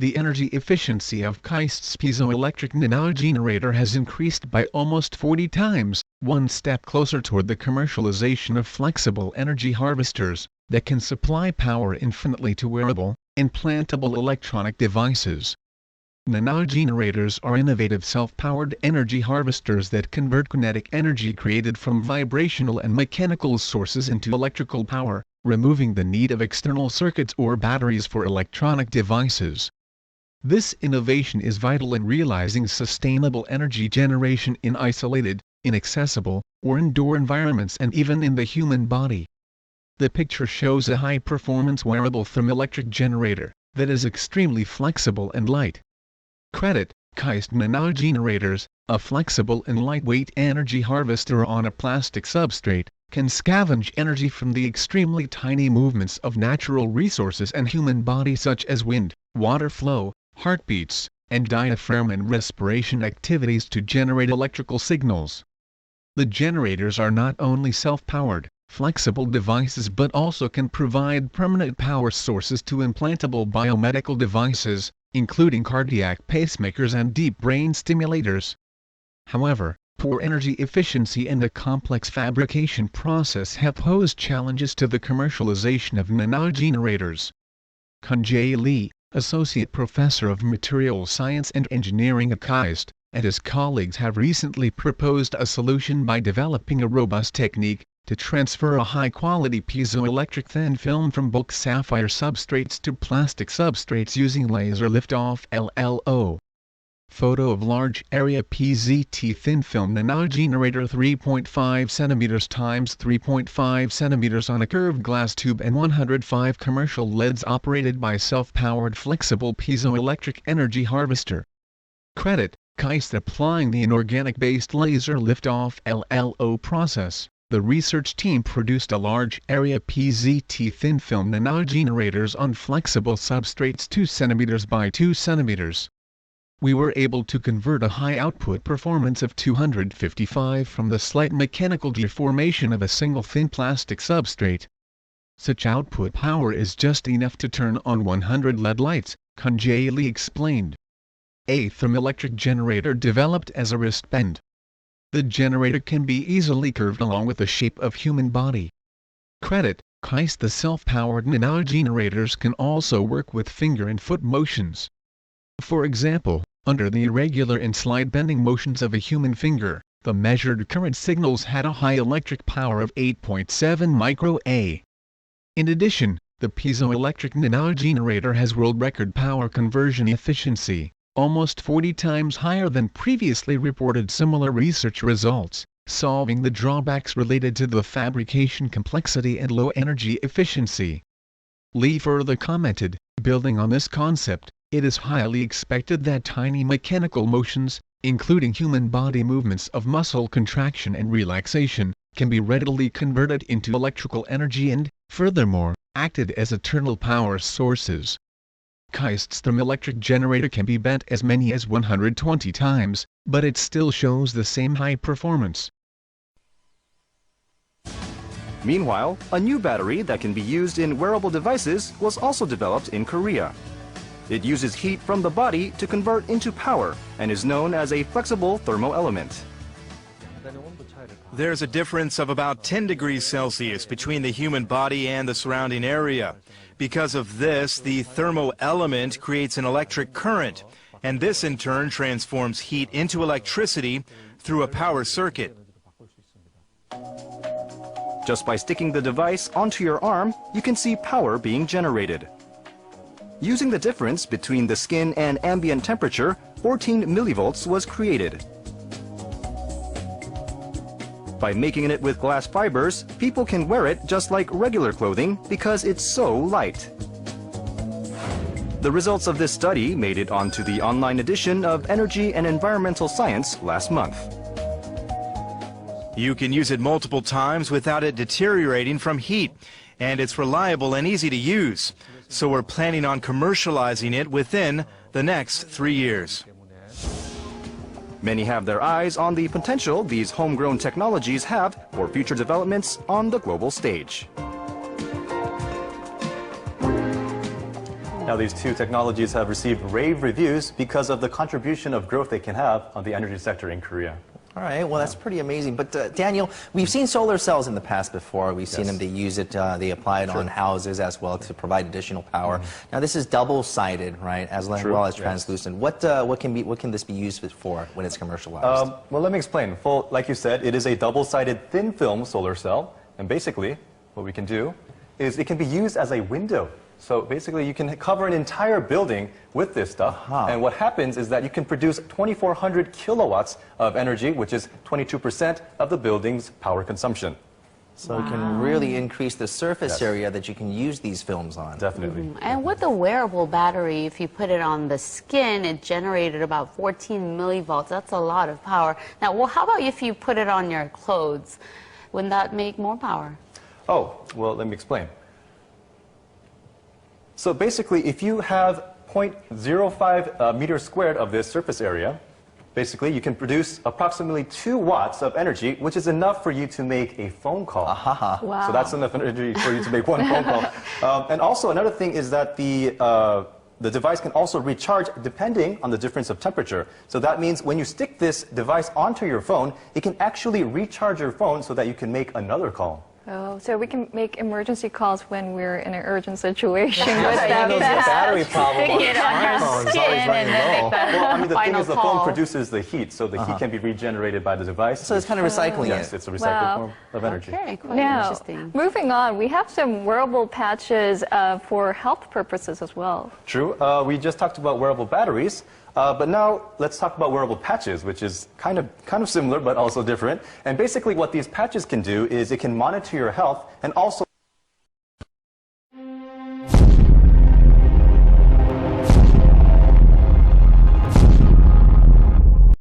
the energy efficiency of KAIST's piezoelectric nanogenerator has increased by almost 40 times, one step closer toward the commercialization of flexible energy harvesters that can supply power infinitely to wearable, implantable electronic devices. Nanogenerators are innovative self-powered energy harvesters that convert kinetic energy created from vibrational and mechanical sources into electrical power, removing the need of external circuits or batteries for electronic devices. This innovation is vital in realizing sustainable energy generation in isolated, inaccessible, or indoor environments and even in the human body. The picture shows a high-performance wearable thermoelectric generator that is extremely flexible and light. Credit, KAIST Nanogenerators, a flexible and lightweight energy harvester on a plastic substrate, can scavenge energy from the extremely tiny movements of natural resources and human body such as wind, water flow, heartbeats, and diaphragm and respiration activities to generate electrical signals. The generators are not only self-powered, flexible devices but also can provide permanent power sources to implantable biomedical devices, including cardiac pacemakers and deep brain stimulators. However, poor energy efficiency and a complex fabrication process have posed challenges to the commercialization of nanogenerators. Kunjae Lee, Associate Professor of Materials Science and Engineering at KAIST, and his colleagues have recently proposed a solution by developing a robust technique to transfer a high-quality piezoelectric thin film from bulk sapphire substrates to plastic substrates using laser lift-off (LLO). Photo of large area PZT thin film nanogenerator 3.5 cm x 3.5 cm on a curved glass tube and 105 commercial LEDs operated by self-powered flexible piezoelectric energy harvester. Credit, KAIST applying the inorganic-based laser lift-off (LLO) process. The research team produced a large area PZT thin film nanogenerators on flexible substrates 2 cm by 2 cm. We were able to convert a high output performance of 255 from the slight mechanical deformation of a single thin plastic substrate. Such output power is just enough to turn on 100 LED lights, Kunjae Lee explained. A thermoelectric generator developed as a wristband. The generator can be easily curved along with the shape of human body. Credit, KAIST. The self-powered nanogenerators can also work with finger and foot motions. For example, under the irregular and slide bending motions of a human finger, the measured current signals had a high electric power of 8.7 micro-A. In addition, the piezoelectric nanogenerator has world record power conversion efficiency, almost 40 times higher than previously reported similar research results, solving the drawbacks related to the fabrication complexity and low energy efficiency. Lee further commented, building on this concept, it is highly expected that tiny mechanical motions, including human body movements of muscle contraction and relaxation, can be readily converted into electrical energy and, furthermore, acted as eternal power sources. KAIST's thermoelectric generator can be bent as many as 120 times, but it still shows the same high performance. Meanwhile, a new battery that can be used in wearable devices was also developed in Korea. It uses heat from the body to convert into power and is known as a flexible thermoelement. There's a difference of about 10 degrees Celsius between the human body and the surrounding area. Because of this, the thermoelement creates an electric current, and this in turn transforms heat into electricity through a power circuit. Just by sticking the device onto your arm, you can see power being generated. Using the difference between the skin and ambient temperature, 14 millivolts was created. By making it with glass fibers, people can wear it just like regular clothing because it's so light. The results of this study made it onto the online edition of Energy and Environmental Science last month. You can use it multiple times without it deteriorating from heat, and it's reliable and easy to use. So we're planning on commercializing it within the next 3 years. Many have their eyes on the potential these homegrown technologies have for future developments on the global stage. Now, these two technologies have received rave reviews because of the contribution of growth they can have on the energy sector in Korea. All right, well, that's pretty amazing. But Daniel, we've seen solar cells in the past before. We've seen them, they use it, they apply it on houses as well to provide additional power. Now, this is double-sided, right, as well as translucent. What can this be used for when it's commercialized? Well, let me explain. Like you said, it is a double-sided thin-film solar cell. And basically, what we can do is it can be used as a window. So basically, you can cover an entire building with this stuff. And what happens is that you can produce 2,400 kilowatts of energy, which is 22% of the building's power consumption. So it can really increase the surface area that you can use these films on. Definitely. And with the wearable battery, if you put it on the skin, it generated about 14 millivolts. That's a lot of power. Now, well, how about if you put it on your clothes? Wouldn't that make more power? Oh, well, let me explain. So basically, if you have 0.05 meters squared of this surface area, basically you can produce approximately 2 watts of energy, which is enough for you to make a phone call. Wow. So that's enough energy for you to make one phone call. And also another thing is that the device can also recharge depending on the difference of temperature. So that means when you stick this device onto your phone, it can actually recharge your phone so that you can make another call. Oh, so we can make emergency calls when we're in an urgent situation. The battery problem on Stick it on your smartphones is skin always and running then low. make that Well, I mean, the thing final is the call. phone produces the heat, so the heat can be regenerated by the device. So it's kind of recycling Yes, it. it's a recycled form of energy. Okay, quite Now, interesting. moving on, we have some wearable patches for health purposes as well. True. We just talked about wearable batteries. But now let's talk about wearable patches, which is kind of similar but also different. And basically what these patches can do is it can monitor your health and also